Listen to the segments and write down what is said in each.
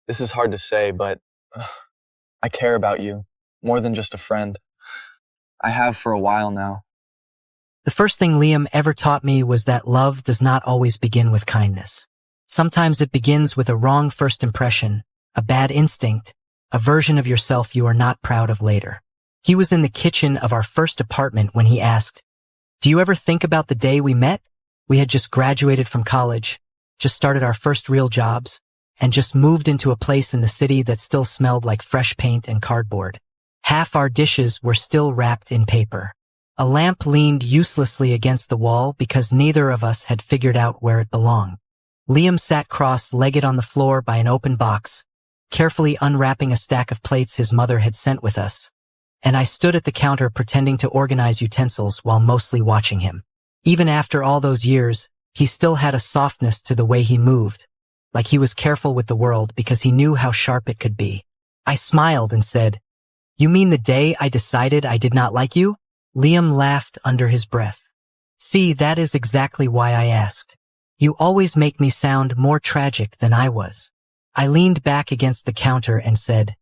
This is hard to say, but I care about you more than just a friend. I have for a while now. The first thing Liam ever taught me was that love does not always begin with kindness. Sometimes it begins with a wrong first impression, a bad instinct, a version of yourself you are not proud of later. He was in the kitchen of our first apartment when he asked, "Do you ever think about the day we met? We had just graduated from college, just started our first real jobs, and just moved into a place in the city that still smelled like fresh paint and cardboard. Half our dishes were still wrapped in paper. A lamp leaned uselessly against the wall because neither of us had figured out where it belonged. Liam sat cross-legged on the floor by an open box, carefully unwrapping a stack of plates his mother had sent with us, and I stood at the counter pretending to organize utensils while mostly watching him. Even after all those years, he still had a softness to the way he moved, like he was careful with the world because he knew how sharp it could be. I smiled and said, "You mean the day I decided I did not like you?" Liam laughed under his breath. "See, that is exactly why I asked. You always make me sound more tragic than I was." I leaned back against the counter and said,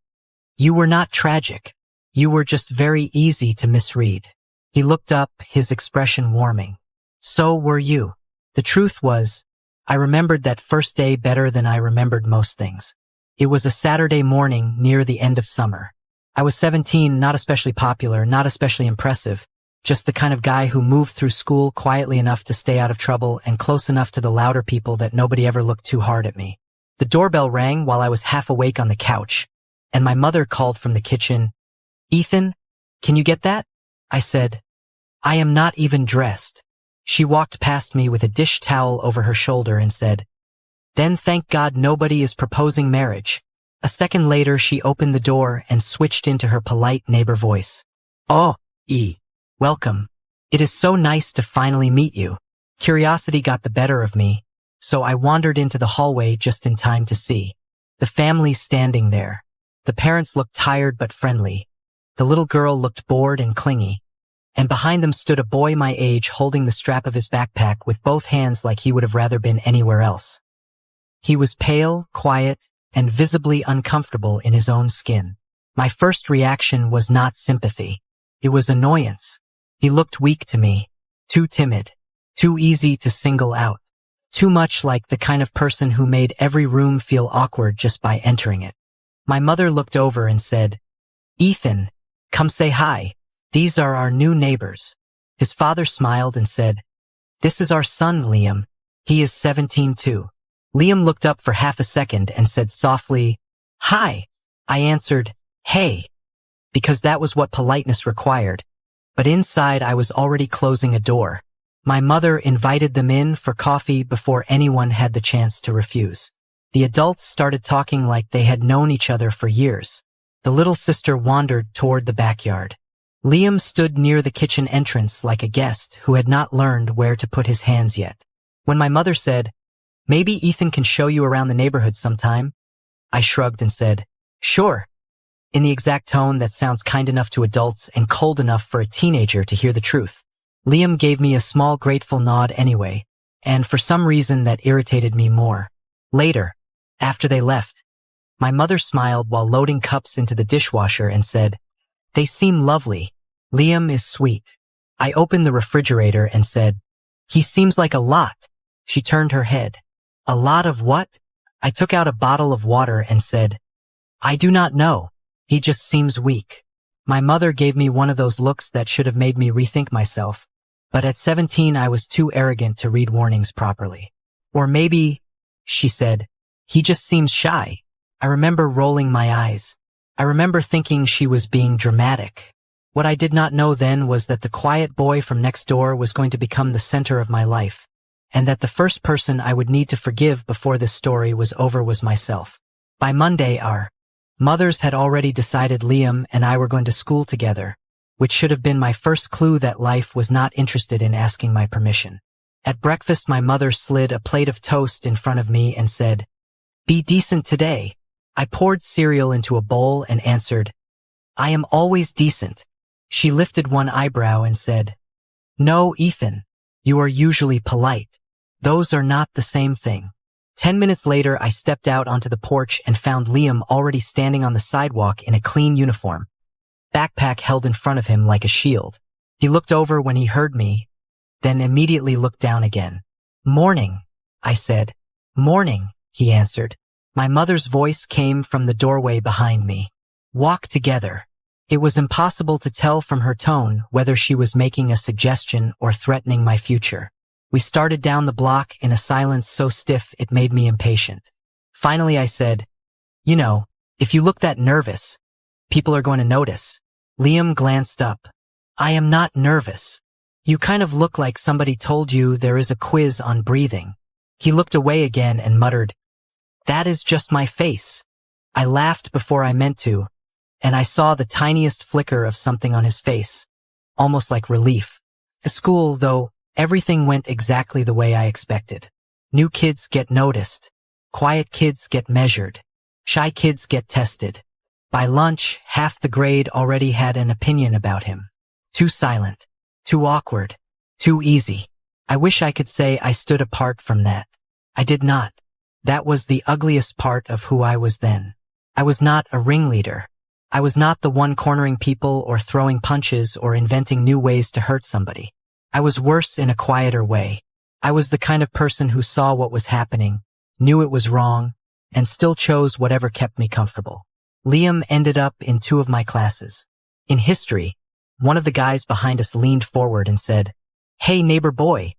"You were not tragic. You were just very easy to misread." He looked up, his expression warming. "So were you." The truth was, I remembered that first day better than I remembered most things. It was a Saturday morning near the end of summer. I was 17, not especially popular, not especially impressive, just the kind of guy who moved through school quietly enough to stay out of trouble and close enough to the louder people that nobody ever looked too hard at me. The doorbell rang while I was half awake on the couch, and my mother called from the kitchen, "Ethan, can you get that?" I said, "I am not even dressed." She walked past me with a dish towel over her shoulder and said, "Then thank God nobody is proposing marriage." A second later, she opened the door and switched into her polite neighbor voice. "Oh, welcome. It is so nice to finally meet you." Curiosity got the better of me, so I wandered into the hallway just in time to see the family standing there. The parents looked tired but friendly. The little girl looked bored and clingy, and behind them stood a boy my age holding the strap of his backpack with both hands like he would have rather been anywhere else. He was pale, quiet, and visibly uncomfortable in his own skin. My first reaction was not sympathy. It was annoyance. He looked weak to me, too timid, too easy to single out, too much like the kind of person who made every room feel awkward just by entering it. My mother looked over and said, "Ethan, come say hi. These are our new neighbors." His father smiled and said, "This is our son, Liam. He is 17 too." Liam looked up for half a second and said softly, "Hi." I answered, "Hey," because that was what politeness required, but inside I was already closing a door. My mother invited them in for coffee before anyone had the chance to refuse. The adults started talking like they had known each other for years. The little sister wandered toward the backyard. Liam stood near the kitchen entrance like a guest who had not learned where to put his hands yet. When my mother said, "Maybe Ethan can show you around the neighborhood sometime," I shrugged and said, "Sure," in the exact tone that sounds kind enough to adults and cold enough for a teenager to hear the truth. Liam gave me a small grateful nod anyway, and for some reason that irritated me more. Later, after they left, my mother smiled while loading cups into the dishwasher and said, "They seem lovely. Liam is sweet." I opened the refrigerator and said, "He seems like a lot." She turned her head. "A lot of what?" I took out a bottle of water and said, "I do not know. He just seems weak." My mother gave me one of those looks that should have made me rethink myself, but at 17 I was too arrogant to read warnings properly. "Or maybe," she said, "he just seems shy." I remember rolling my eyes. I remember thinking she was being dramatic. What I did not know then was that the quiet boy from next door was going to become the center of my life, and that the first person I would need to forgive before this story was over was myself. By Monday, our mothers had already decided Liam and I were going to school together, which should have been my first clue that life was not interested in asking my permission. At breakfast, my mother slid a plate of toast in front of me and said, "Be decent today." I poured cereal into a bowl and answered, "I am always decent." She lifted one eyebrow and said, "No, Ethan, you are usually polite. Those are not the same thing." 10 minutes later, I stepped out onto the porch and found Liam already standing on the sidewalk in a clean uniform, backpack held in front of him like a shield. He looked over when he heard me, then immediately looked down again. "Morning," I said. "Morning," he answered. My mother's voice came from the doorway behind me. "Walk together." It was impossible to tell from her tone whether she was making a suggestion or threatening my future. We started down the block in a silence so stiff it made me impatient. Finally I said, "You know, if you look that nervous, people are going to notice." Liam glanced up. "I am not nervous. You kind of look like somebody told you there is a quiz on breathing." He looked away again and muttered, "That is just my face." I laughed before I meant to, and I saw the tiniest flicker of something on his face, almost like relief. At school, though, everything went exactly the way I expected. New kids get noticed. Quiet kids get measured. Shy kids get tested. By lunch, half the grade already had an opinion about him. Too silent. Too awkward. Too easy. I wish I could say I stood apart from that. I did not. That was the ugliest part of who I was then. I was not a ringleader. I was not the one cornering people or throwing punches or inventing new ways to hurt somebody. I was worse in a quieter way. I was the kind of person who saw what was happening, knew it was wrong, and still chose whatever kept me comfortable. Liam ended up in 2 of my classes. In history, one of the guys behind us leaned forward and said, "Hey, neighbor boy,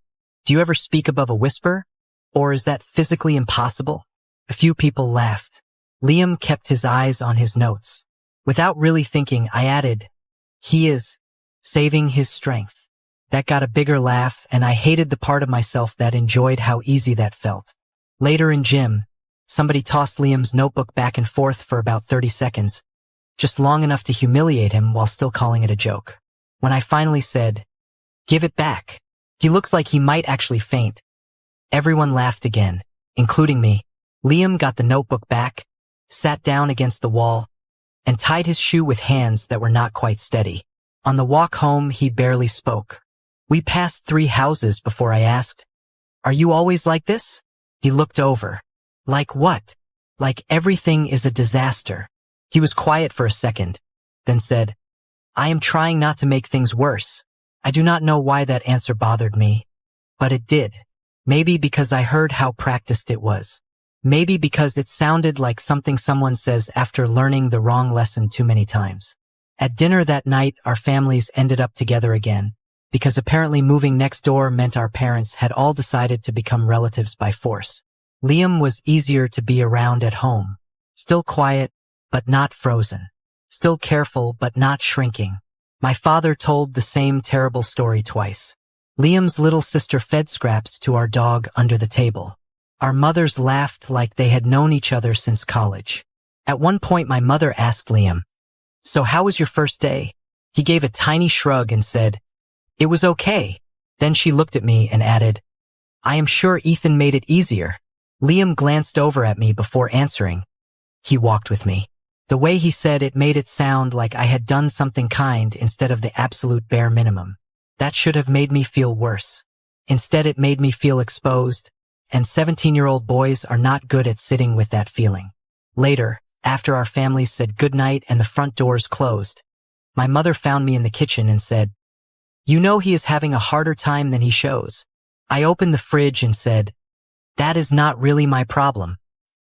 do you ever speak above a whisper? Or is that physically impossible?" A few people laughed. Liam kept his eyes on his notes. Without really thinking, I added, "He is saving his strength." That got a bigger laugh, and I hated the part of myself that enjoyed how easy that felt. Later in gym, somebody tossed Liam's notebook back and forth for about 30 seconds, just long enough to humiliate him while still calling it a joke. When I finally said, "Give it back. He looks like he might actually faint," everyone laughed again, including me. Liam got the notebook back, sat down against the wall, and tied his shoe with hands that were not quite steady. On the walk home, he barely spoke. We passed 3 houses before I asked, "Are you always like this?" He looked over. "Like what?" "Like everything is a disaster." He was quiet for a second, then said, "I am trying not to make things worse." I do not know why that answer bothered me, but it did. Maybe because I heard how practiced it was. Maybe because it sounded like something someone says after learning the wrong lesson too many times. At dinner that night, our families ended up together again, because apparently moving next door meant our parents had all decided to become relatives by force. Liam was easier to be around at home. Still quiet, but not frozen. Still careful, but not shrinking. My father told the same terrible story twice. Liam's little sister fed scraps to our dog under the table. Our mothers laughed like they had known each other since college. At one point, my mother asked Liam, "So how was your first day?" He gave a tiny shrug and said, "It was okay." Then she looked at me and added, "I am sure Ethan made it easier." Liam glanced over at me before answering. He walked with me. The way he said it made it sound like I had done something kind instead of the absolute bare minimum. That should have made me feel worse. Instead, it made me feel exposed, and 17-year-old boys are not good at sitting with that feeling. Later, after our families said goodnight and the front doors closed, my mother found me in the kitchen and said, "You know he is having a harder time than he shows." I opened the fridge and said, "That is not really my problem."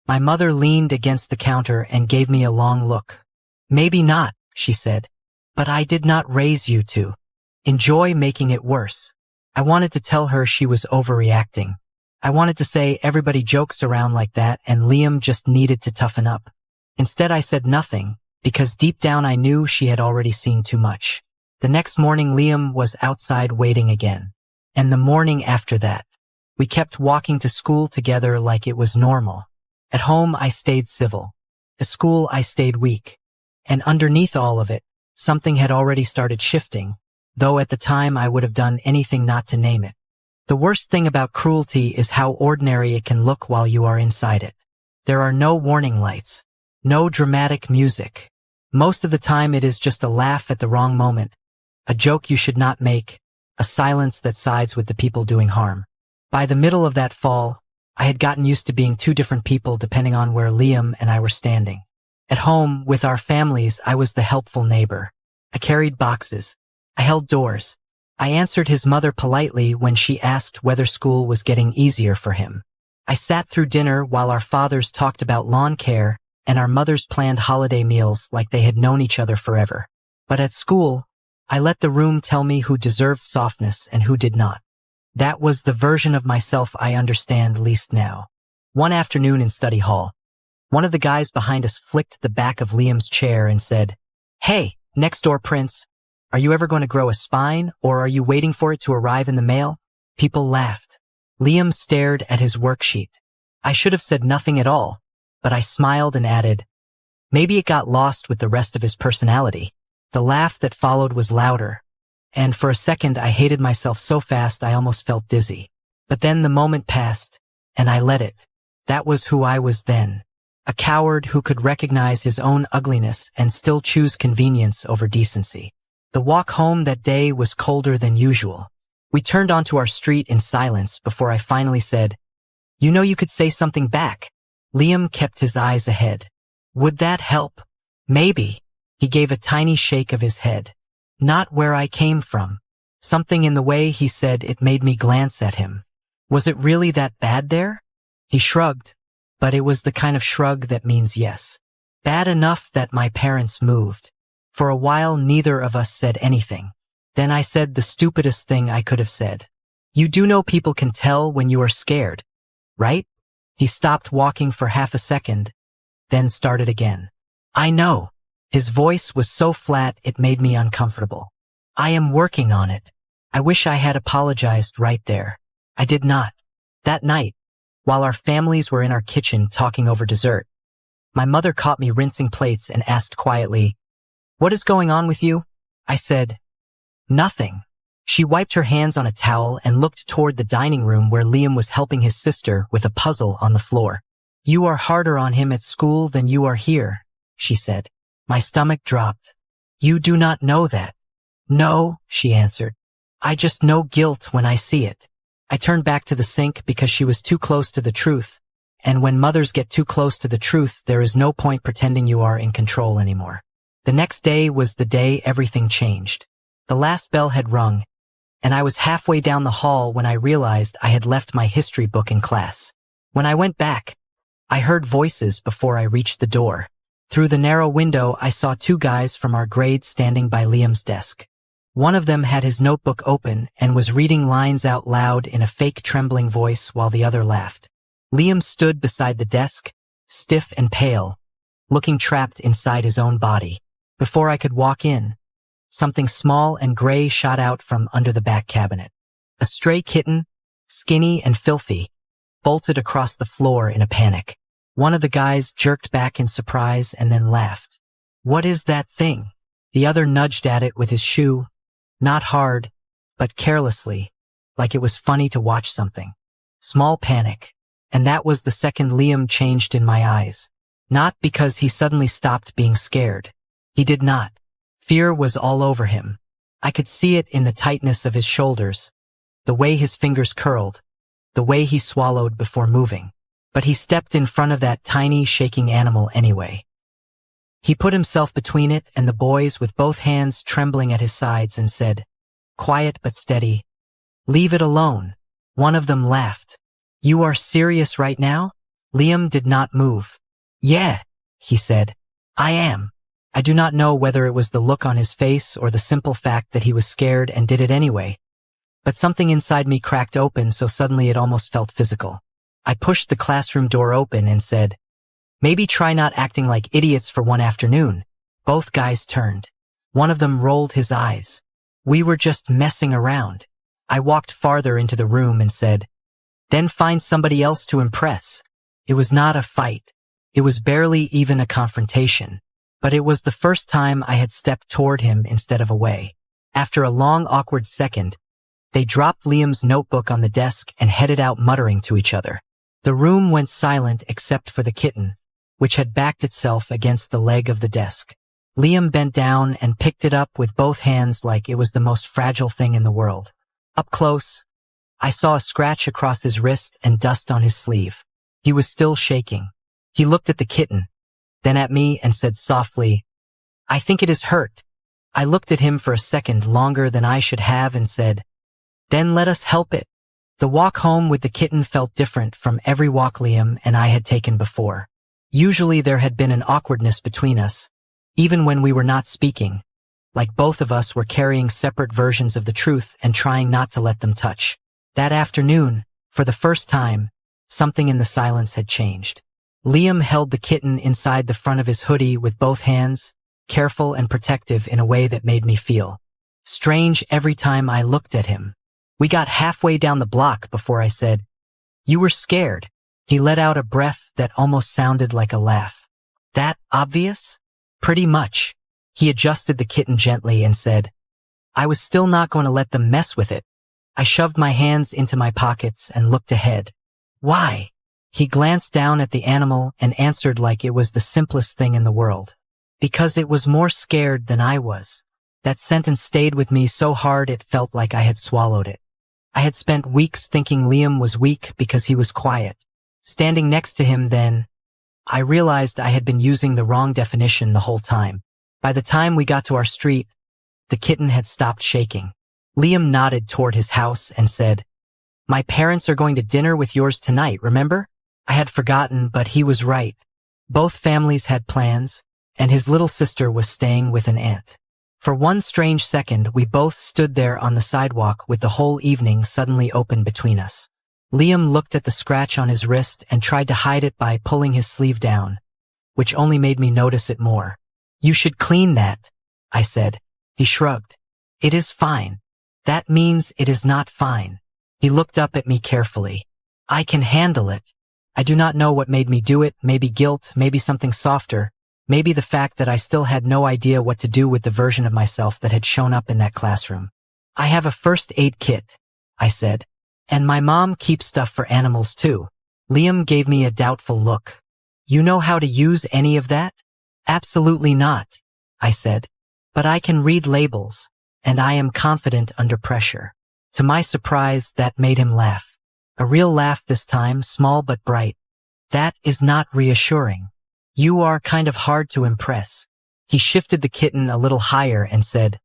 My mother leaned against the counter and gave me a long look. "Maybe not," she said, "but I did not raise you to enjoy making it worse." I wanted to tell her she was overreacting. I wanted to say everybody jokes around like that and Liam just needed to toughen up. Instead, I said nothing, because deep down I knew she had already seen too much. The next morning, Liam was outside waiting again. And the morning after that, we kept walking to school together like it was normal. At home, I stayed civil. At school, I stayed weak. And underneath all of it, something had already started shifting, though at the time I would have done anything not to name it. The worst thing about cruelty is how ordinary it can look while you are inside it. There are no warning lights, no dramatic music. Most of the time it is just a laugh at the wrong moment, a joke you should not make, a silence that sides with the people doing harm. By the middle of that fall, I had gotten used to being two different people depending on where Liam and I were standing. At home, with our families, I was the helpful neighbor. I carried boxes. I held doors. I answered his mother politely when she asked whether school was getting easier for him. I sat through dinner while our fathers talked about lawn care and our mothers planned holiday meals like they had known each other forever. But at school, I let the room tell me who deserved softness and who did not. That was the version of myself I understand least now. One afternoon in study hall, one of the guys behind us flicked the back of Liam's chair and said, "Hey, next door prince, are you ever going to grow a spine, or are you waiting for it to arrive in the mail?" People laughed. Liam stared at his worksheet. I should have said nothing at all, but I smiled and added, "Maybe it got lost with the rest of his personality." The laugh that followed was louder, and for a second I hated myself so fast I almost felt dizzy. But then the moment passed, and I let it. That was who I was then. A coward who could recognize his own ugliness and still choose convenience over decency. The walk home that day was colder than usual. We turned onto our street in silence before I finally said, "You know you could say something back." Liam kept his eyes ahead. "Would that help?" "Maybe." He gave a tiny shake of his head. "Not where I came from." Something in the way he said it made me glance at him. Was it really that bad there? He shrugged, but it was the kind of shrug that means yes. Bad enough that my parents moved. For a while, neither of us said anything. Then I said the stupidest thing I could have said. "You do know people can tell when you are scared, right?" He stopped walking for half a second, then started again. "I know." His voice was so flat it made me uncomfortable. "I am working on it." I wish I had apologized right there. I did not. That night, while our families were in our kitchen talking over dessert, my mother caught me rinsing plates and asked quietly, "What is going on with you?" I said, "Nothing." She wiped her hands on a towel and looked toward the dining room where Liam was helping his sister with a puzzle on the floor. "You are harder on him at school than you are here," she said. My stomach dropped. "You do not know that." "No," she answered. "I just know guilt when I see it." I turned back to the sink because she was too close to the truth, and when mothers get too close to the truth, there is no point pretending you are in control anymore. The next day was the day everything changed. The last bell had rung, and I was halfway down the hall when I realized I had left my history book in class. When I went back, I heard voices before I reached the door. Through the narrow window, I saw two guys from our grade standing by Liam's desk. One of them had his notebook open and was reading lines out loud in a fake trembling voice while the other laughed. Liam stood beside the desk, stiff and pale, looking trapped inside his own body. Before I could walk in, something small and gray shot out from under the back cabinet. A stray kitten, skinny and filthy, bolted across the floor in a panic. One of the guys jerked back in surprise and then laughed. "What is that thing?" The other nudged at it with his shoe, not hard, but carelessly, like it was funny to watch something. Small panic. And that was the second Liam changed in my eyes. Not because he suddenly stopped being scared. He did not. Fear was all over him. I could see it in the tightness of his shoulders, the way his fingers curled, the way he swallowed before moving. But he stepped in front of that tiny, shaking animal anyway. He put himself between it and the boys with both hands trembling at his sides and said, quiet but steady, "Leave it alone." One of them laughed. "You are serious right now?" Liam did not move. "Yeah," he said. "I am." I do not know whether it was the look on his face or the simple fact that he was scared and did it anyway, but something inside me cracked open so suddenly it almost felt physical. I pushed the classroom door open and said, "Maybe try not acting like idiots for one afternoon." Both guys turned. One of them rolled his eyes. "We were just messing around." I walked farther into the room and said, "Then find somebody else to impress." It was not a fight. It was barely even a confrontation. But it was the first time I had stepped toward him instead of away. After a long, awkward second, they dropped Liam's notebook on the desk and headed out muttering to each other. The room went silent except for the kitten, which had backed itself against the leg of the desk. Liam bent down and picked it up with both hands like it was the most fragile thing in the world. Up close, I saw a scratch across his wrist and dust on his sleeve. He was still shaking. He looked at the kitten, then at me and said softly, "I think it is hurt." I looked at him for a second longer than I should have and said, "Then let us help it." The walk home with the kitten felt different from every walk Liam and I had taken before. Usually there had been an awkwardness between us, even when we were not speaking, like both of us were carrying separate versions of the truth and trying not to let them touch. That afternoon, for the first time, something in the silence had changed. Liam held the kitten inside the front of his hoodie with both hands, careful and protective in a way that made me feel strange every time I looked at him. We got halfway down the block before I said, "You were scared." He let out a breath that almost sounded like a laugh. "That obvious?" "Pretty much." He adjusted the kitten gently and said, "I was still not going to let them mess with it." I shoved my hands into my pockets and looked ahead. "Why?" He glanced down at the animal and answered like it was the simplest thing in the world. "Because it was more scared than I was." That sentence stayed with me so hard it felt like I had swallowed it. I had spent weeks thinking Liam was weak because he was quiet. Standing next to him then, I realized I had been using the wrong definition the whole time. By the time we got to our street, the kitten had stopped shaking. Liam nodded toward his house and said, "My parents are going to dinner with yours tonight, remember?" I had forgotten, but he was right. Both families had plans, and his little sister was staying with an aunt. For one strange second, we both stood there on the sidewalk with the whole evening suddenly open between us. Liam looked at the scratch on his wrist and tried to hide it by pulling his sleeve down, which only made me notice it more. "You should clean that," I said. He shrugged. "It is fine." "That means it is not fine." He looked up at me carefully. "I can handle it." I do not know what made me do it, maybe guilt, maybe something softer, maybe the fact that I still had no idea what to do with the version of myself that had shown up in that classroom. "I have a first aid kit," I said. "And my mom keeps stuff for animals too." Liam gave me a doubtful look. "You know how to use any of that?" "Absolutely not," I said. "But I can read labels, and I am confident under pressure." To my surprise, that made him laugh. A real laugh this time, small but bright. "That is not reassuring. You are kind of hard to impress." He shifted the kitten a little higher and said,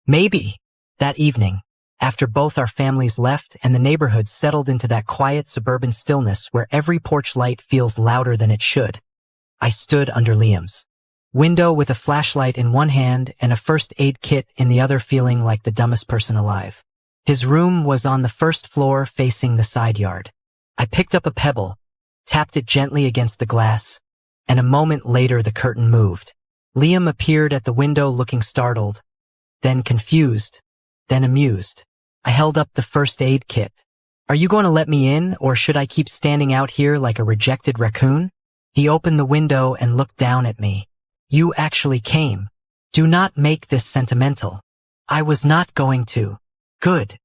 "Maybe." That evening, after both our families left and the neighborhood settled into that quiet suburban stillness where every porch light feels louder than it should, I stood under Liam's window with a flashlight in one hand and a first aid kit in the other, feeling like the dumbest person alive. His room was on the first floor facing the side yard. I picked up a pebble, tapped it gently against the glass, and a moment later the curtain moved. Liam appeared at the window looking startled, then confused, then amused. I held up the first aid kit. "Are you going to let me in, or should I keep standing out here like a rejected raccoon?" He opened the window and looked down at me. "You actually came. Do not make this sentimental." "I was not going to." "Good."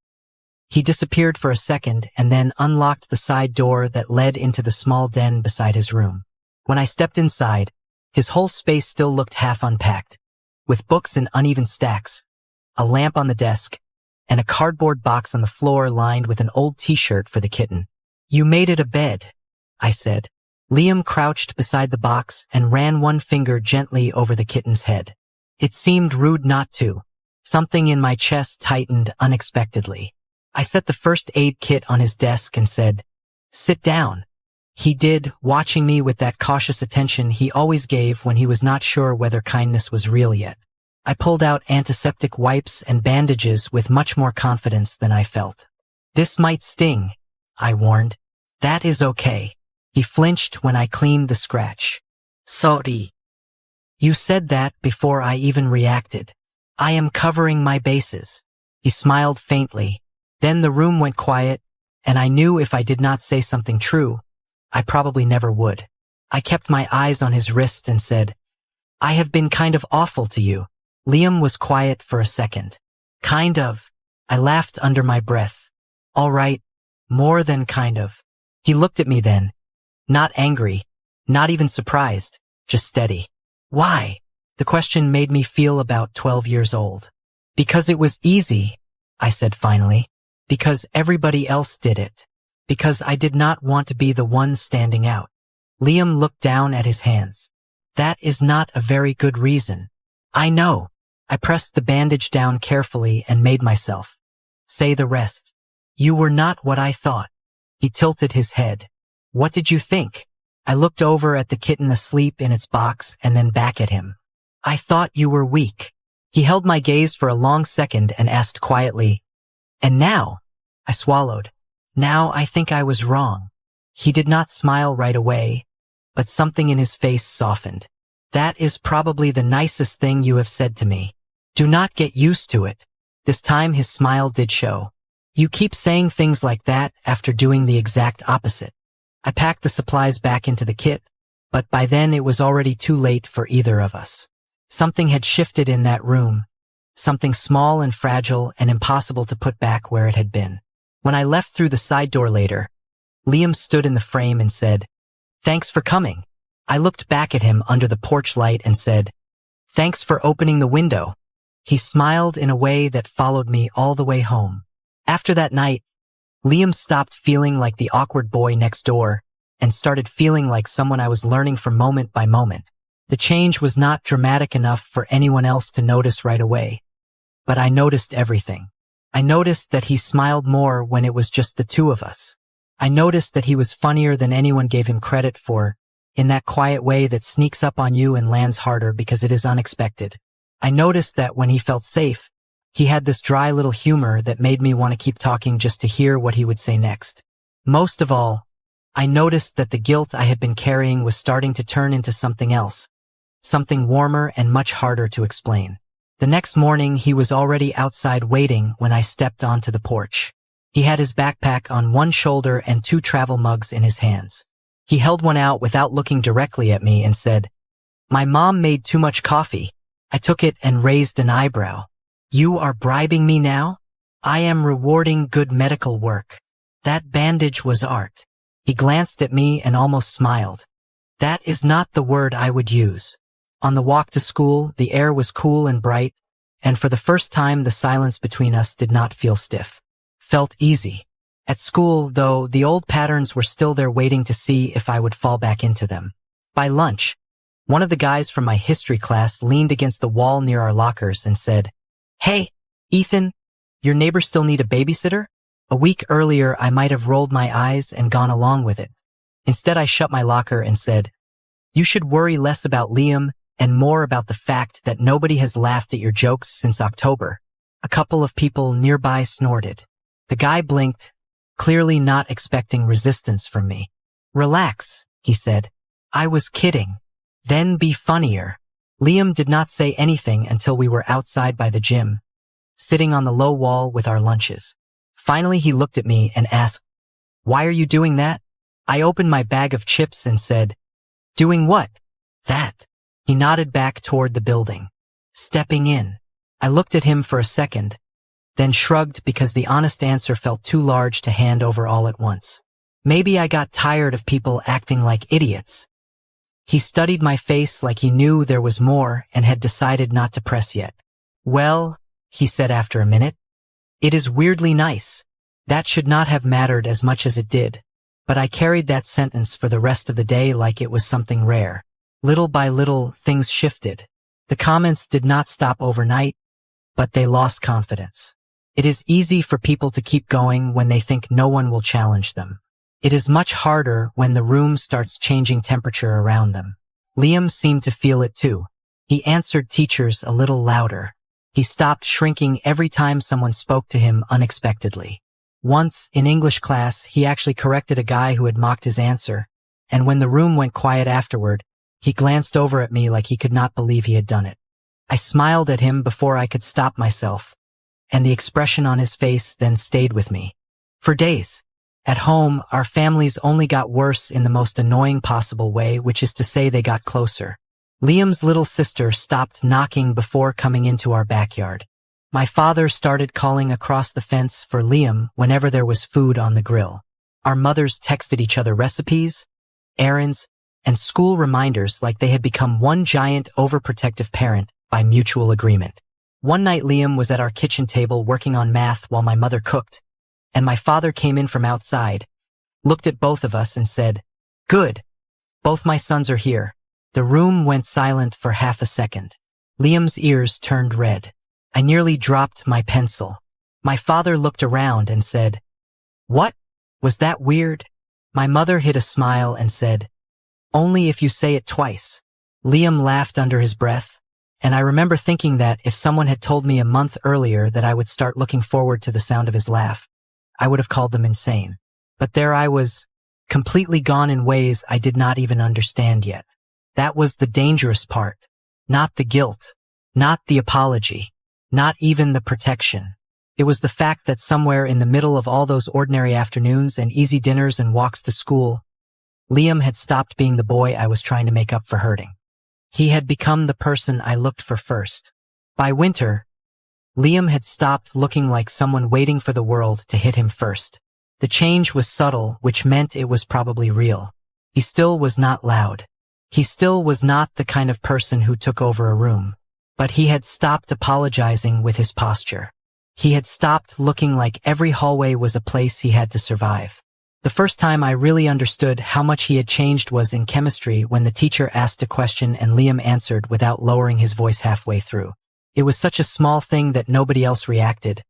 He disappeared for a second and then unlocked the side door that led into the small den beside his room. When I stepped inside, his whole space still looked half unpacked, with books in uneven stacks, a lamp on the desk, and a cardboard box on the floor lined with an old t-shirt for the kitten. "You made it a bed," I said. Liam crouched beside the box and ran one finger gently over the kitten's head. It seemed rude not to. Something in my chest tightened unexpectedly. I set the first aid kit on his desk and said, "Sit down." He did, watching me with that cautious attention he always gave when he was not sure whether kindness was real yet. I pulled out antiseptic wipes and bandages with much more confidence than I felt. "This might sting," I warned. "That is okay." He flinched when I cleaned the scratch. "Sorry." "You said that before I even reacted. I am covering my bases." He smiled faintly. Then the room went quiet, and I knew if I did not say something true, I probably never would. I kept my eyes on his wrist and said, "I have been kind of awful to you." Liam was quiet for a second. "Kind of." I laughed under my breath. "All right, more than kind of." He looked at me then, not angry, not even surprised, just steady. "Why?" The question made me feel about 12 years old. "Because it was easy," I said finally. Because everybody else did it. Because I did not want to be the one standing out. Liam looked down at his hands. That is not a very good reason. I know. I pressed the bandage down carefully and made myself say the rest. You were not what I thought. He tilted his head. What did you think? I looked over at the kitten asleep in its box and then back at him. I thought you were weak. He held my gaze for a long second and asked quietly, and now? I swallowed. Now I think I was wrong. He did not smile right away, but something in his face softened. That is probably the nicest thing you have said to me. Do not get used to it. This time his smile did show. You keep saying things like that after doing the exact opposite. I packed the supplies back into the kit, but by then it was already too late for either of us. Something had shifted in that room. Something small and fragile and impossible to put back where it had been. When I left through the side door later, Liam stood in the frame and said, "Thanks for coming." I looked back at him under the porch light and said, "Thanks for opening the window." He smiled in a way that followed me all the way home. After that night, Liam stopped feeling like the awkward boy next door and started feeling like someone I was learning from moment by moment. The change was not dramatic enough for anyone else to notice right away, but I noticed everything. I noticed that he smiled more when it was just the two of us. I noticed that he was funnier than anyone gave him credit for, in that quiet way that sneaks up on you and lands harder because it is unexpected. I noticed that when he felt safe, he had this dry little humor that made me want to keep talking just to hear what he would say next. Most of all, I noticed that the guilt I had been carrying was starting to turn into something else, something warmer and much harder to explain. The next morning, he was already outside waiting when I stepped onto the porch. He had his backpack on one shoulder and 2 travel mugs in his hands. He held one out without looking directly at me and said, "My mom made too much coffee." I took it and raised an eyebrow. "You are bribing me now? I am rewarding good medical work." That bandage was art. He glanced at me and almost smiled. That is not the word I would use. On the walk to school, the air was cool and bright, and for the first time the silence between us did not feel stiff. Felt easy. At school, though, the old patterns were still there waiting to see if I would fall back into them. By lunch, one of the guys from my history class leaned against the wall near our lockers and said, "Hey, Ethan, your neighbors still need a babysitter?" A week earlier, I might have rolled my eyes and gone along with it. Instead, I shut my locker and said, "You should worry less about Liam and more about the fact that nobody has laughed at your jokes since October." A couple of people nearby snorted. The guy blinked, clearly not expecting resistance from me. "Relax," he said. "I was kidding." "Then be funnier." Liam did not say anything until we were outside by the gym, sitting on the low wall with our lunches. Finally, he looked at me and asked, "Why are you doing that?" I opened my bag of chips and said, "Doing what?" "That." He nodded back toward the building. "Stepping in." I looked at him for a second, then shrugged because the honest answer felt too large to hand over all at once. Maybe I got tired of people acting like idiots. He studied my face like he knew there was more and had decided not to press yet. "Well," he said after a minute, "it is weirdly nice." That should not have mattered as much as it did, but I carried that sentence for the rest of the day like it was something rare. Little by little, things shifted. The comments did not stop overnight, but they lost confidence. It is easy for people to keep going when they think no one will challenge them. It is much harder when the room starts changing temperature around them. Liam seemed to feel it too. He answered teachers a little louder. He stopped shrinking every time someone spoke to him unexpectedly. Once, in English class, he actually corrected a guy who had mocked his answer, and when the room went quiet afterward, he glanced over at me like he could not believe he had done it. I smiled at him before I could stop myself, and the expression on his face then stayed with me. For days. At home, our families only got worse in the most annoying possible way, which is to say they got closer. Liam's little sister stopped knocking before coming into our backyard. My father started calling across the fence for Liam whenever there was food on the grill. Our mothers texted each other recipes, errands, and school reminders like they had become one giant overprotective parent by mutual agreement. One night Liam was at our kitchen table working on math while my mother cooked, and my father came in from outside, looked at both of us and said, "Good. Both my sons are here." The room went silent for half a second. Liam's ears turned red. I nearly dropped my pencil. My father looked around and said, "What? Was that weird?" My mother hid a smile and said, "Only if you say it twice." Liam laughed under his breath, and I remember thinking that if someone had told me a month earlier that I would start looking forward to the sound of his laugh, I would have called them insane. But there I was, completely gone in ways I did not even understand yet. That was the dangerous part. Not the guilt, not the apology, not even the protection. It was the fact that somewhere in the middle of all those ordinary afternoons and easy dinners and walks to school, Liam had stopped being the boy I was trying to make up for hurting. He had become the person I looked for first. By winter, Liam had stopped looking like someone waiting for the world to hit him first. The change was subtle, which meant it was probably real. He still was not loud. He still was not the kind of person who took over a room. But he had stopped apologizing with his posture. He had stopped looking like every hallway was a place he had to survive. The first time I really understood how much he had changed was in chemistry when the teacher asked a question and Liam answered without lowering his voice halfway through. It was such a small thing that nobody else reacted,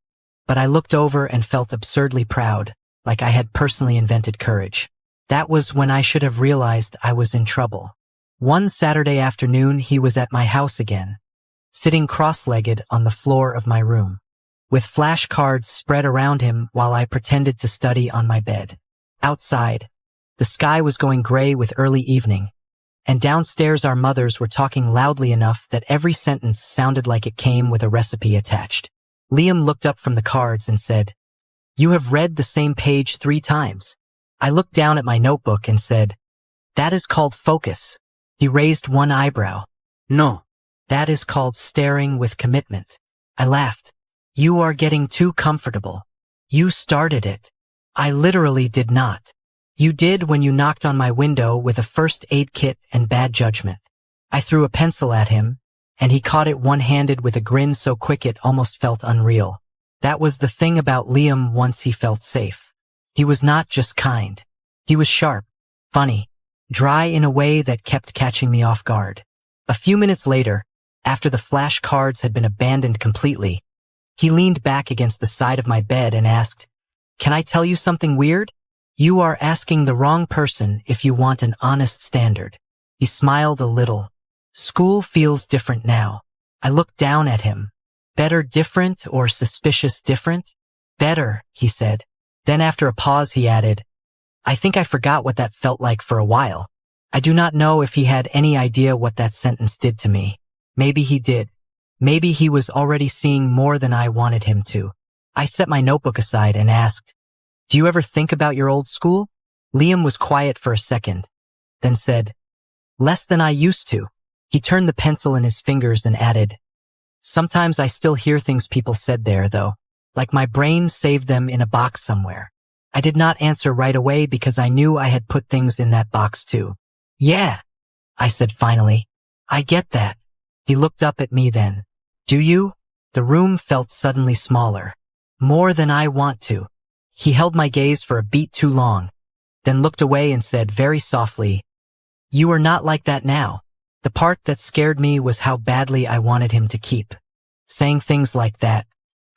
but I looked over and felt absurdly proud, like I had personally invented courage. That was when I should have realized I was in trouble. One Saturday afternoon he was at my house again, sitting cross-legged on the floor of my room, with flashcards spread around him while I pretended to study on my bed. Outside, the sky was going gray with early evening, and downstairs our mothers were talking loudly enough that every sentence sounded like it came with a recipe attached. Liam looked up from the cards and said, "You have read the same page 3 times. I looked down at my notebook and said, "That is called focus." He raised one eyebrow. "No, that is called staring with commitment." I laughed. "You are getting too comfortable. You started it." "I literally did not. You did when you knocked on my window with a first aid kit and bad judgment." I threw a pencil at him, and he caught it one-handed with a grin so quick it almost felt unreal. That was the thing about Liam once he felt safe. He was not just kind. He was sharp, funny, dry in a way that kept catching me off guard. A few minutes later, after the flashcards had been abandoned completely, he leaned back against the side of my bed and asked, "Can I tell you something weird? You are asking the wrong person if you want an honest standard." He smiled a little. "School feels different now." I looked down at him. "Better different or suspicious different?" "Better," he said. Then after a pause he added, "I think I forgot what that felt like for a while." I do not know if he had any idea what that sentence did to me. Maybe he did. Maybe he was already seeing more than I wanted him to. I set my notebook aside and asked, "Do you ever think about your old school?" Liam was quiet for a second, then said, "Less than I used to." He turned the pencil in his fingers and added, "Sometimes I still hear things people said there, though, like my brain saved them in a box somewhere." I did not answer right away because I knew I had put things in that box too. "Yeah," I said finally. "I get that." He looked up at me then. "Do you?" The room felt suddenly smaller. "More than I want to." He held my gaze for a beat too long, then looked away and said very softly, "You are not like that now." The part that scared me was how badly I wanted him to keep saying things like that.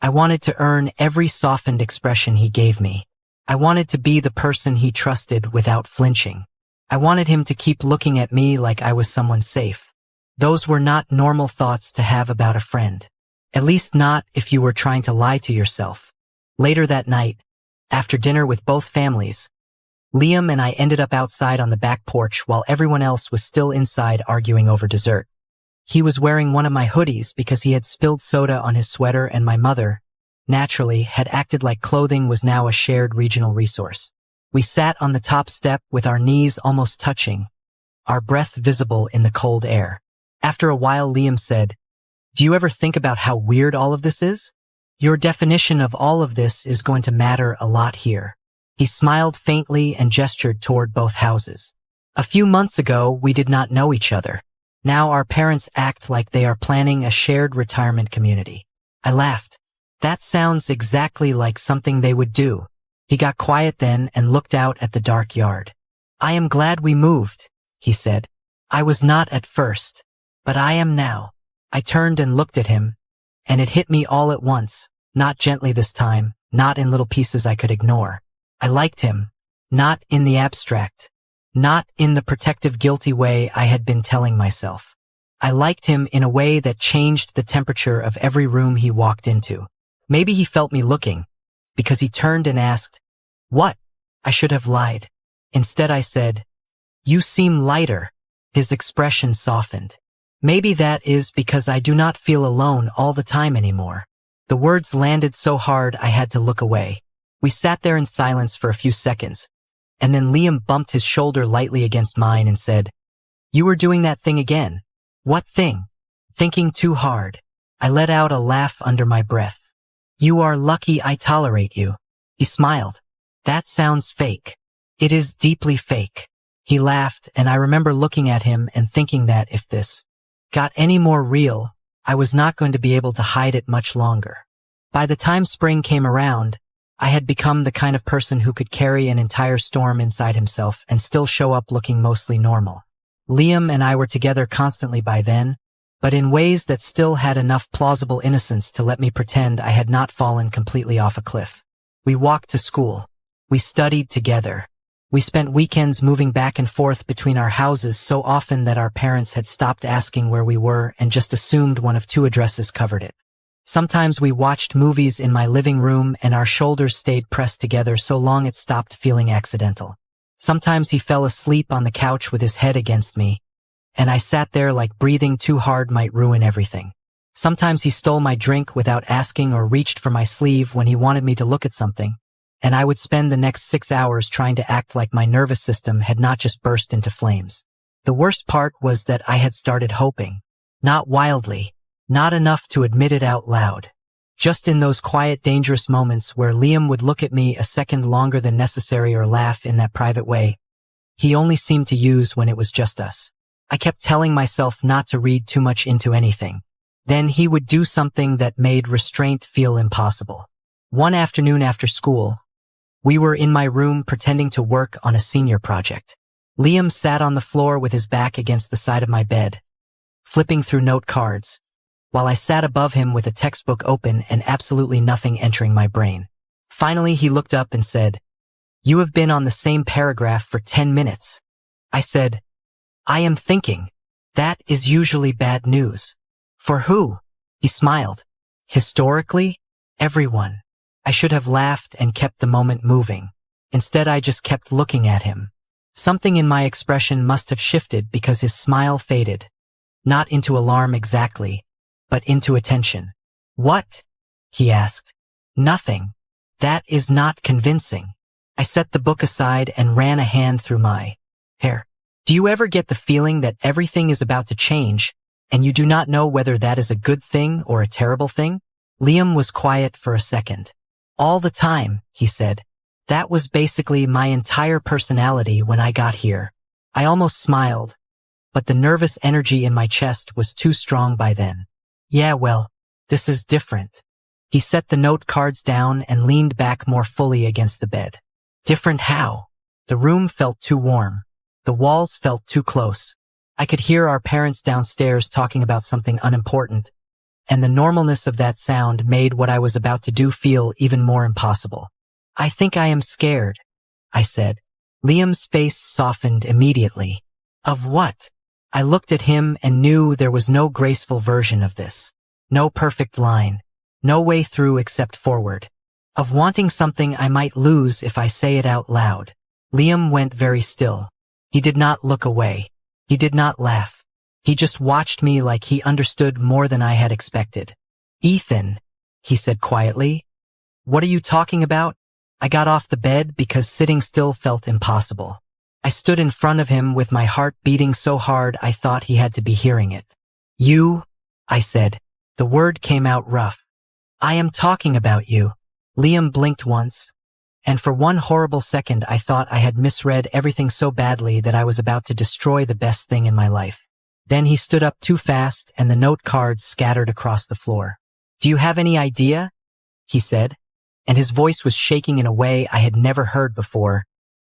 I wanted to earn every softened expression he gave me. I wanted to be the person he trusted without flinching. I wanted him to keep looking at me like I was someone safe. Those were not normal thoughts to have about a friend. At least not if you were trying to lie to yourself. Later that night, after dinner with both families, Liam and I ended up outside on the back porch while everyone else was still inside arguing over dessert. He was wearing one of my hoodies because he had spilled soda on his sweater, and my mother, naturally, had acted like clothing was now a shared regional resource. We sat on the top step with our knees almost touching, our breath visible in the cold air. After a while Liam said, "Do you ever think about how weird all of this is? Your definition of all of this is going to matter a lot here." He smiled faintly and gestured toward both houses. "A few months ago, we did not know each other. Now our parents act like they are planning a shared retirement community." I laughed. "That sounds exactly like something they would do." He got quiet then and looked out at the dark yard. I am glad we moved, he said. I was not at first, but I am now. I turned and looked at him, and it hit me all at once, not gently this time, not in little pieces I could ignore. I liked him, not in the abstract, not in the protective guilty way I had been telling myself. I liked him in a way that changed the temperature of every room he walked into. Maybe he felt me looking, because he turned and asked, "What?" I should have lied. Instead I said, "You seem lighter." His expression softened. Maybe that is because I do not feel alone all the time anymore. The words landed so hard I had to look away. We sat there in silence for a few seconds, and then Liam bumped his shoulder lightly against mine and said, "You were doing that thing again." "What thing?" "Thinking too hard." I let out a laugh under my breath. "You are lucky I tolerate you." He smiled. "That sounds fake." "It is deeply fake." He laughed, and I remember looking at him and thinking that if this got any more real, I was not going to be able to hide it much longer. By the time spring came around, I had become the kind of person who could carry an entire storm inside himself and still show up looking mostly normal. Liam and I were together constantly by then, but in ways that still had enough plausible innocence to let me pretend I had not fallen completely off a cliff. We walked to school. We studied together. We spent weekends moving back and forth between our houses so often that our parents had stopped asking where we were and just assumed one of two addresses covered it. Sometimes we watched movies in my living room and our shoulders stayed pressed together so long it stopped feeling accidental. Sometimes he fell asleep on the couch with his head against me, and I sat there like breathing too hard might ruin everything. Sometimes he stole my drink without asking or reached for my sleeve when he wanted me to look at something, and I would spend the next 6 hours trying to act like my nervous system had not just burst into flames. The worst part was that I had started hoping. Not wildly, not enough to admit it out loud. Just in those quiet, dangerous moments where Liam would look at me a second longer than necessary or laugh in that private way he only seemed to use when it was just us. I kept telling myself not to read too much into anything. Then he would do something that made restraint feel impossible. One afternoon after school, we were in my room pretending to work on a senior project. Liam sat on the floor with his back against the side of my bed, flipping through note cards, while I sat above him with a textbook open and absolutely nothing entering my brain. Finally, he looked up and said, "You have been on the same paragraph for 10 minutes. I said, "I am thinking. That is usually bad news." "For who?" He smiled. "Historically, everyone." I should have laughed and kept the moment moving. Instead, I just kept looking at him. Something in my expression must have shifted because his smile faded. Not into alarm exactly, but into attention. "What?" he asked. "Nothing. That is not convincing." I set the book aside and ran a hand through my hair. "Do you ever get the feeling that everything is about to change, and you do not know whether that is a good thing or a terrible thing?" Liam was quiet for a second. "All the time," he said. "That was basically my entire personality when I got here." I almost smiled, but the nervous energy in my chest was too strong by then. "Yeah, well, this is different." He set the note cards down and leaned back more fully against the bed. "Different how?" The room felt too warm. The walls felt too close. I could hear our parents downstairs talking about something unimportant, and the normalness of that sound made what I was about to do feel even more impossible. "I think I am scared," I said. Liam's face softened immediately. "Of what?" I looked at him and knew there was no graceful version of this. No perfect line. No way through except forward. "Of wanting something I might lose if I say it out loud." Liam went very still. He did not look away. He did not laugh. He just watched me like he understood more than I had expected. "Ethan," he said quietly, "what are you talking about?" I got off the bed because sitting still felt impossible. I stood in front of him with my heart beating so hard I thought he had to be hearing it. "You," I said. The word came out rough. "I am talking about you." Liam blinked once, and for one horrible second I thought I had misread everything so badly that I was about to destroy the best thing in my life. Then he stood up too fast and the note cards scattered across the floor. "Do you have any idea?" he said. and his voice was shaking in a way I had never heard before.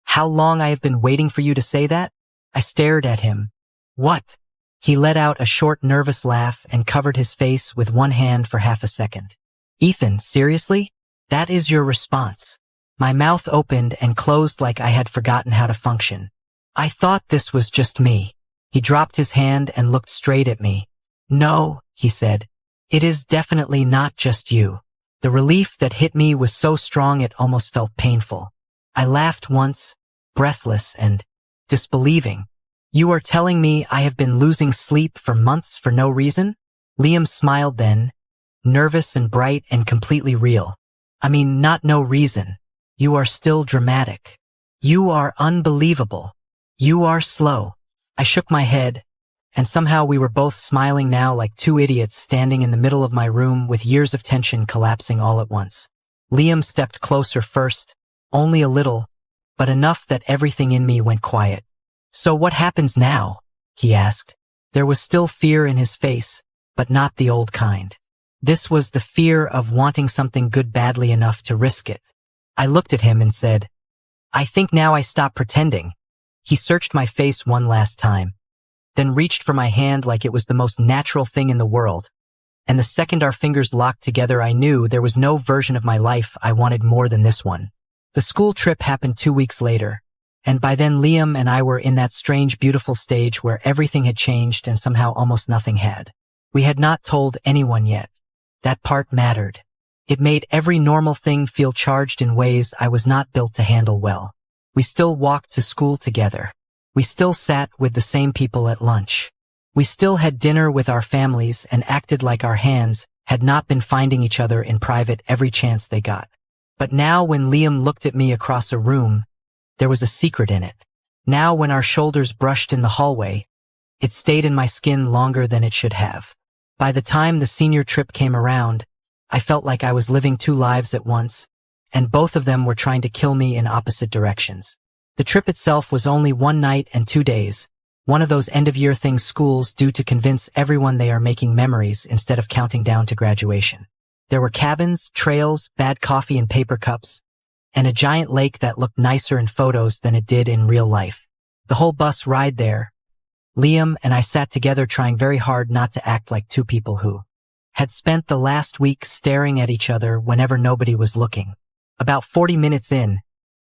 How long I have been waiting for you to say that? I stared at him. What? He let out a short, nervous laugh and covered his face with one hand for half a second. Ethan, seriously? That is your response? My mouth opened and closed like I had forgotten how to function. I thought this was just me. He dropped his hand and looked straight at me. No, he said. It is definitely not just you. The relief that hit me was so strong it almost felt painful. I laughed once, breathless and disbelieving. You are telling me I have been losing sleep for months for no reason? Liam smiled then, nervous and bright and completely real. I mean, not no reason. You are still dramatic. You are unbelievable. You are slow. I shook my head, and somehow we were both smiling now like two idiots standing in the middle of my room with years of tension collapsing all at once. Liam stepped closer first, only a little, but enough that everything in me went quiet. So what happens now? He asked. There was still fear in his face, but not the old kind. This was the fear of wanting something good badly enough to risk it. I looked at him and said, I think now I stop pretending. He searched my face one last time, then reached for my hand like it was the most natural thing in the world. And the second our fingers locked together, I knew there was no version of my life I wanted more than this one. The school trip happened 2 weeks later, and by then Liam and I were in that strange, beautiful stage where everything had changed and somehow almost nothing had. We had not told anyone yet. That part mattered. It made every normal thing feel charged in ways I was not built to handle well. We still walked to school together. We still sat with the same people at lunch. We still had dinner with our families and acted like our hands had not been finding each other in private every chance they got. But now when Liam looked at me across a room, there was a secret in it. Now when our shoulders brushed in the hallway, it stayed in my skin longer than it should have. By the time the senior trip came around, I felt like I was living two lives at once, and both of them were trying to kill me in opposite directions. The trip itself was only 1 night and 2 days, one of those end-of-year things schools do to convince everyone they are making memories instead of counting down to graduation. There were cabins, trails, bad coffee in paper cups, and a giant lake that looked nicer in photos than it did in real life. The whole bus ride there, Liam and I sat together trying very hard not to act like two people who had spent the last week staring at each other whenever nobody was looking. About 40 minutes in,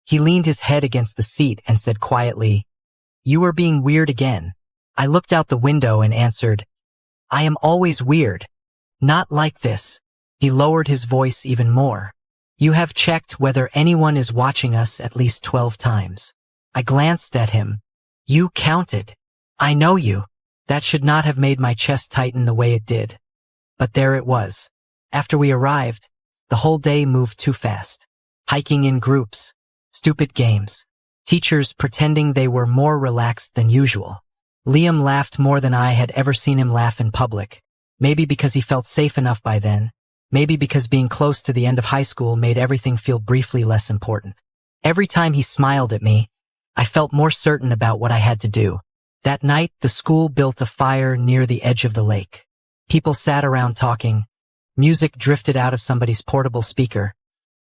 he leaned his head against the seat and said quietly, You are being weird again. I looked out the window and answered, I am always weird. Not like this. He lowered his voice even more. You have checked whether anyone is watching us at least 12 times. I glanced at him. You counted. I know you. That should not have made my chest tighten the way it did. But there it was. After we arrived, the whole day moved too fast. Hiking in groups, stupid games, teachers pretending they were more relaxed than usual. Liam laughed more than I had ever seen him laugh in public, maybe because he felt safe enough by then, maybe because being close to the end of high school made everything feel briefly less important. Every time he smiled at me, I felt more certain about what I had to do. That night, the school built a fire near the edge of the lake. People sat around talking, music drifted out of somebody's portable speaker,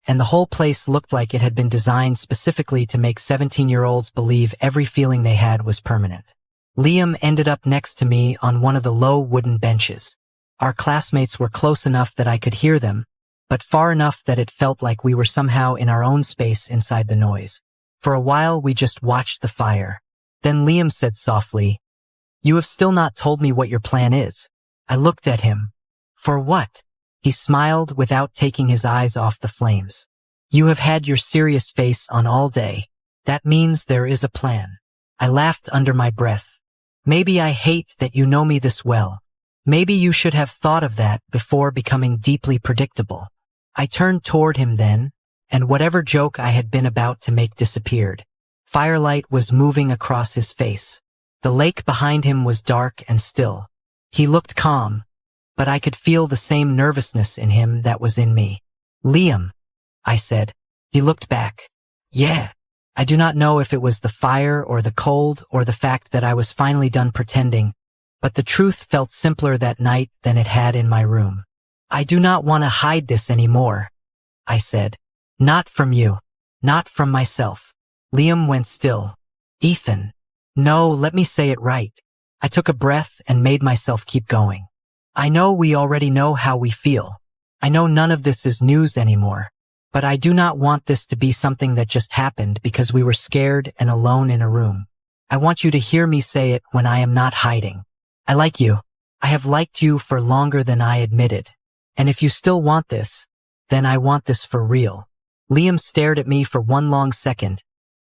and the whole place looked like it had been designed specifically to make 17-year-olds believe every feeling they had was permanent. Liam ended up next to me on one of the low wooden benches. Our classmates were close enough that I could hear them, but far enough that it felt like we were somehow in our own space inside the noise. For a while, we just watched the fire. Then Liam said softly, You have still not told me what your plan is. I looked at him. For what? He smiled without taking his eyes off the flames. You have had your serious face on all day. That means there is a plan. I laughed under my breath. Maybe I hate that you know me this well. Maybe you should have thought of that before becoming deeply predictable. I turned toward him then, and whatever joke I had been about to make disappeared. Firelight was moving across his face. The lake behind him was dark and still. He looked calm, but I could feel the same nervousness in him that was in me. Liam, I said. He looked back. Yeah. I do not know if it was the fire or the cold or the fact that I was finally done pretending, but the truth felt simpler that night than it had in my room. I do not want to hide this anymore, I said. Not from you. Not from myself. Liam went still. Ethan. No, let me say it right. I took a breath and made myself keep going. I know we already know how we feel. I know none of this is news anymore. But I do not want this to be something that just happened because we were scared and alone in a room. I want you to hear me say it when I am not hiding. I like you. I have liked you for longer than I admitted. And if you still want this, then I want this for real. Liam stared at me for one long second,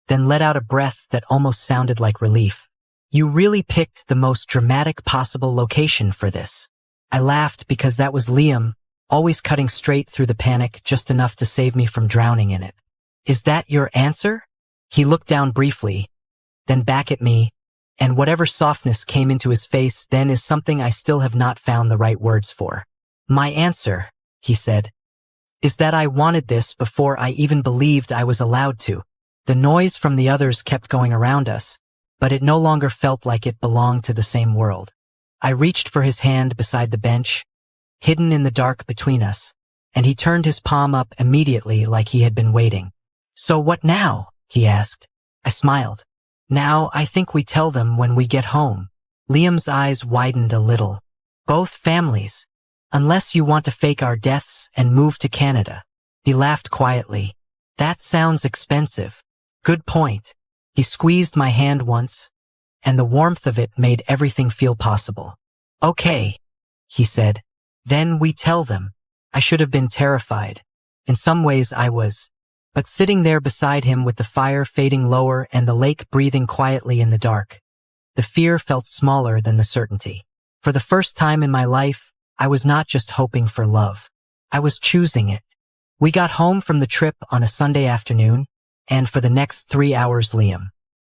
then let out a breath that almost sounded like relief. You really picked the most dramatic possible location for this. I laughed because that was Liam, always cutting straight through the panic just enough to save me from drowning in it. Is that your answer? He looked down briefly, then back at me, and whatever softness came into his face then is something I still have not found the right words for. My answer, he said, is that I wanted this before I even believed I was allowed to. The noise from the others kept going around us, but it no longer felt like it belonged to the same world. I reached for his hand beside the bench, hidden in the dark between us, and he turned his palm up immediately like he had been waiting. So what now? He asked. I smiled. Now I think we tell them when we get home. Liam's eyes widened a little. Both families. Unless you want to fake our deaths and move to Canada. He laughed quietly. That sounds expensive. Good point. He squeezed my hand once, and the warmth of it made everything feel possible. Okay, he said. Then we tell them. I should have been terrified. In some ways I was. But sitting there beside him with the fire fading lower and the lake breathing quietly in the dark, the fear felt smaller than the certainty. For the first time in my life, I was not just hoping for love. I was choosing it. We got home from the trip on a Sunday afternoon, and for the next 3 hours Liam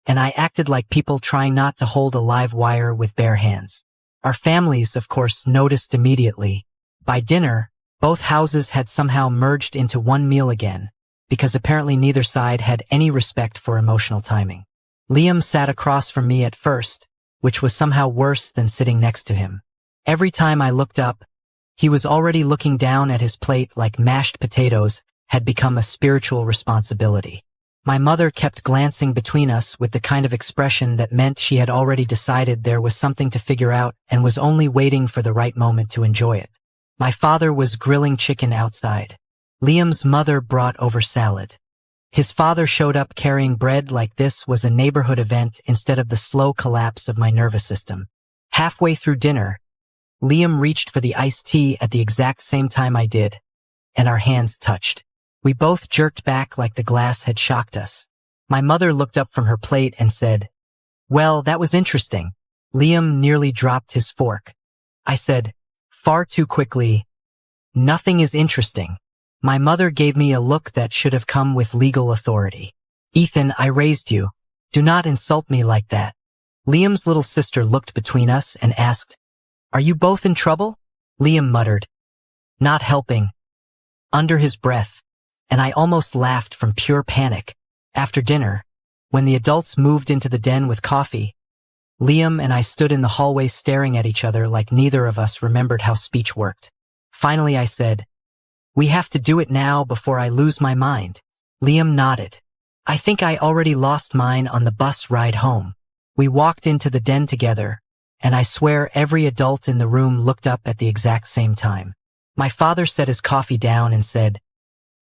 and I acted like people trying not to hold a live wire with bare hands. Our families, of course, noticed immediately. By dinner, both houses had somehow merged into one meal again, because apparently neither side had any respect for emotional timing. Liam sat across from me at first, which was somehow worse than sitting next to him. Every time I looked up, he was already looking down at his plate like mashed potatoes had become a spiritual responsibility. My mother kept glancing between us with the kind of expression that meant she had already decided there was something to figure out and was only waiting for the right moment to enjoy it. My father was grilling chicken outside. Liam's mother brought over salad. His father showed up carrying bread like this was a neighborhood event instead of the slow collapse of my nervous system. Halfway through dinner, Liam reached for the iced tea at the exact same time I did, and our hands touched. We both jerked back like the glass had shocked us. My mother looked up from her plate and said, "Well, that was interesting." Liam nearly dropped his fork. I said, far too quickly, "Nothing is interesting." My mother gave me a look that should have come with legal authority. "Ethan, I raised you. Do not insult me like that." Liam's little sister looked between us and asked, "Are you both in trouble?" Liam muttered, "Not helping," under his breath, and I almost laughed from pure panic. After dinner, when the adults moved into the den with coffee, Liam and I stood in the hallway staring at each other like neither of us remembered how speech worked. Finally I said, "We have to do it now before I lose my mind." Liam nodded. I think I already lost mine on the bus ride home. We walked into the den together, and I swear every adult in the room looked up at the exact same time. My father set his coffee down and said,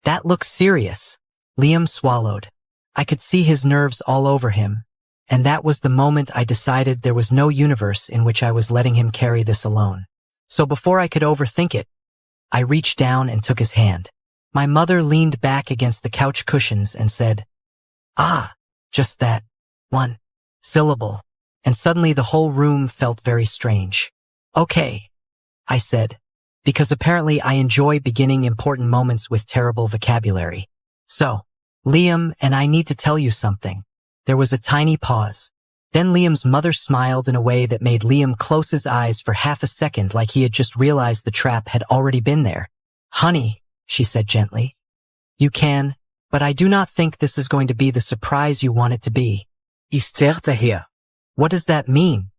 "That looks serious." Liam swallowed. I could see his nerves all over him, and that was the moment I decided there was no universe in which I was letting him carry this alone. So before I could overthink it, I reached down and took his hand. My mother leaned back against the couch cushions and said, "Ah, just that one syllable," and suddenly the whole room felt very strange. "Okay," I said, because apparently I enjoy beginning important moments with terrible vocabulary. "So, Liam and I need to tell you something." There was a tiny pause. Then Liam's mother smiled in a way that made Liam close his eyes for half a second like he had just realized the trap had already been there. "Honey," she said gently, "you can, but I do not think this is going to be the surprise you want it to be." "Hier." "What does that mean?"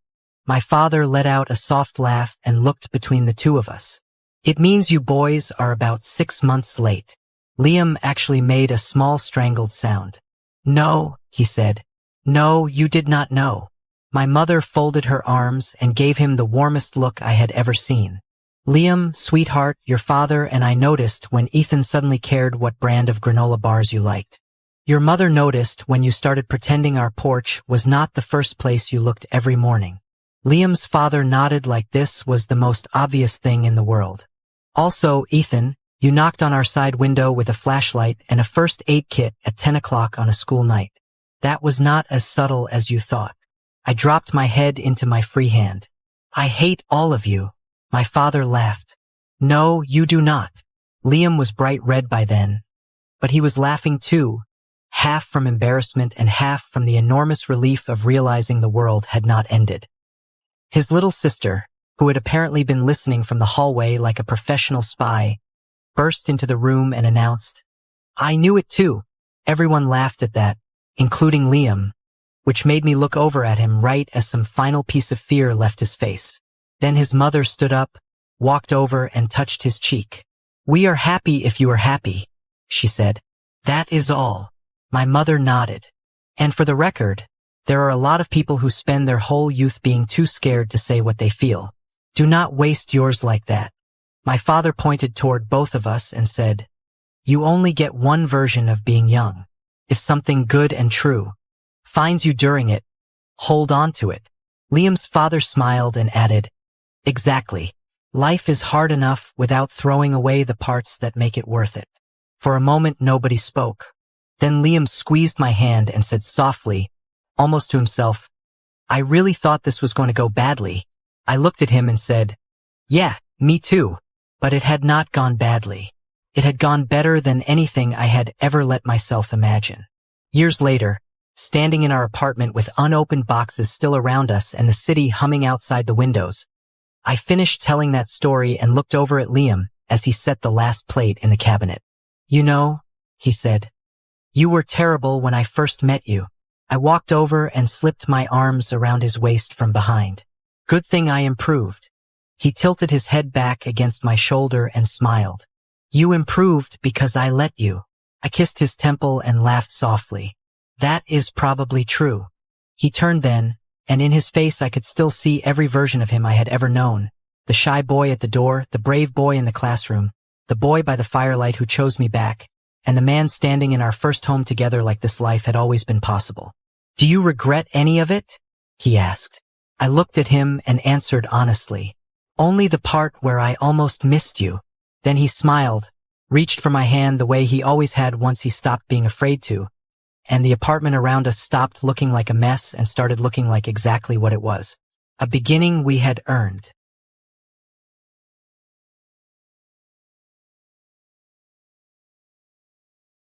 My father let out a soft laugh and looked between the two of us. "It means you boys are about 6 months late." Liam actually made a small strangled sound. No, he said. No, you did not know. My mother folded her arms and gave him the warmest look I had ever seen. Liam, sweetheart, your father and I noticed when Ethan suddenly cared what brand of granola bars you liked. Your mother noticed when you started pretending our porch was not the first place you looked every morning. Liam's father nodded like this was the most obvious thing in the world. Also, Ethan, you knocked on our side window with a flashlight and a first aid kit at 10 o'clock on a school night. That was not as subtle as you thought. I dropped my head into my free hand. I hate all of you. My father laughed. No, you do not. Liam was bright red by then. But he was laughing too, half from embarrassment and half from the enormous relief of realizing the world had not ended. His little sister, who had apparently been listening from the hallway like a professional spy, burst into the room and announced, I knew it too. Everyone laughed at that, including Liam, which made me look over at him right as some final piece of fear left his face. Then his mother stood up, walked over and touched his cheek. We are happy if you are happy, she said. That is all. My mother nodded. And for the record, there are a lot of people who spend their whole youth being too scared to say what they feel. Do not waste yours like that. My father pointed toward both of us and said, You only get one version of being young. If something good and true finds you during it, hold on to it. Liam's father smiled and added, Exactly. Life is hard enough without throwing away the parts that make it worth it. For a moment nobody spoke. Then Liam squeezed my hand and said softly, almost to himself, I really thought this was going to go badly. I looked at him and said, Yeah, me too. But it had not gone badly. It had gone better than anything I had ever let myself imagine. Years later, standing in our apartment with unopened boxes still around us and the city humming outside the windows, I finished telling that story and looked over at Liam as he set the last plate in the cabinet. You know, he said, you were terrible when I first met you. I walked over and slipped my arms around his waist from behind. Good thing I improved. He tilted his head back against my shoulder and smiled. You improved because I let you. I kissed his temple and laughed softly. That is probably true. He turned then, and in his face I could still see every version of him I had ever known. The shy boy at the door, the brave boy in the classroom, the boy by the firelight who chose me back, and the man standing in our first home together like this life had always been possible. Do you regret any of it? He asked. I looked at him and answered honestly. Only the part where I almost missed you. Then he smiled, reached for my hand the way he always had once he stopped being afraid to, and the apartment around us stopped looking like a mess and started looking like exactly what it was. A beginning we had earned.